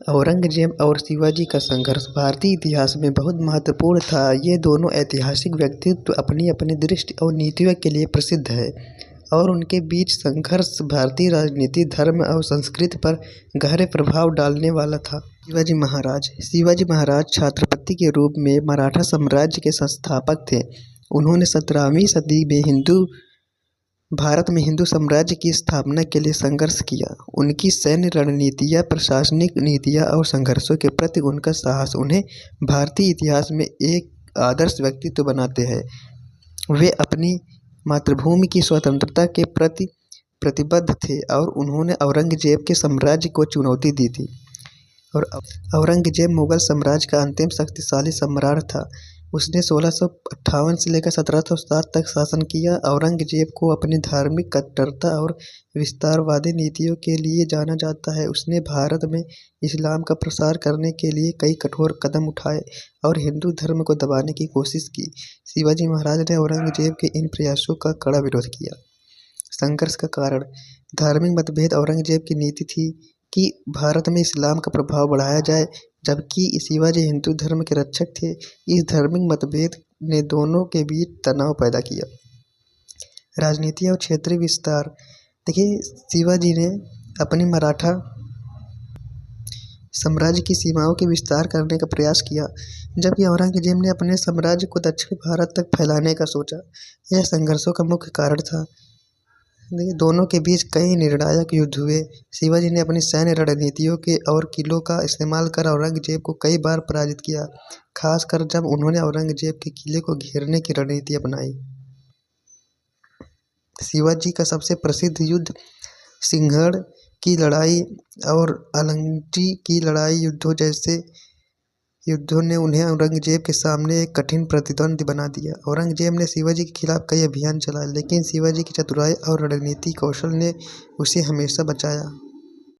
औरंगजेब और शिवाजी का संघर्ष भारतीय इतिहास में बहुत महत्वपूर्ण था। ये दोनों ऐतिहासिक व्यक्तित्व अपनी अपनी दृष्टि और नीतियों के लिए प्रसिद्ध है और उनके बीच संघर्ष भारतीय राजनीति, धर्म और संस्कृति पर गहरे प्रभाव डालने वाला था। शिवाजी महाराज छत्रपति के रूप में मराठा साम्राज्य के संस्थापक थे। उन्होंने 17वीं सदी में भारत में हिंदू साम्राज्य की स्थापना के लिए संघर्ष किया। उनकी सैन्य रणनीतियाँ, प्रशासनिक नीतियाँ और संघर्षों के प्रति उनका साहस उन्हें भारतीय इतिहास में एक आदर्श व्यक्तित्व बनाते हैं। वे अपनी मातृभूमि की स्वतंत्रता के प्रति प्रतिबद्ध थे और उन्होंने औरंगजेब के साम्राज्य को चुनौती दी थी। और औरंगजेब मुगल साम्राज्य का अंतिम शक्तिशाली सम्राट था। उसने 1658 से लेकर 1707 तक शासन किया। औरंगजेब को अपनी धार्मिक कट्टरता और विस्तारवादी नीतियों के लिए जाना जाता है। उसने भारत में इस्लाम का प्रसार करने के लिए कई कठोर कदम उठाए और हिंदू धर्म को दबाने की कोशिश की। शिवाजी महाराज ने औरंगजेब के इन प्रयासों का कड़ा विरोध किया। संघर्ष का कारण: धार्मिक मतभेद। औरंगजेब की नीति थी कि भारत में इस्लाम का प्रभाव बढ़ाया जाए, जबकि शिवाजी हिंदू धर्म के रक्षक थे। इस धार्मिक मतभेद ने दोनों के बीच तनाव पैदा किया। राजनीति और क्षेत्रीय विस्तार। देखिए, शिवाजी ने अपनी मराठा साम्राज्य की सीमाओं के विस्तार करने का प्रयास किया, जबकि औरंगजेब ने अपने साम्राज्य को दक्षिण भारत तक फैलाने का सोचा। यह संघर्षों का मुख्य कारण था। देखिए, दोनों के बीच कई निर्णायक युद्ध हुए। शिवाजी ने अपनी सैन्य रणनीतियों के और किलों का इस्तेमाल कर औरंगजेब को कई बार पराजित किया, खासकर जब उन्होंने औरंगजेब के किले को घेरने की रणनीति अपनाई। शिवाजी का सबसे प्रसिद्ध युद्ध सिंहगढ़ की लड़ाई और आलंगी की लड़ाई युद्धों ने उन्हें औरंगजेब के सामने एक कठिन प्रतिद्वंदी बना दिया। औरंगजेब ने शिवाजी के खिलाफ कई अभियान चलाए, लेकिन शिवाजी की चतुराई और रणनीतिक कौशल ने उसे हमेशा बचाया।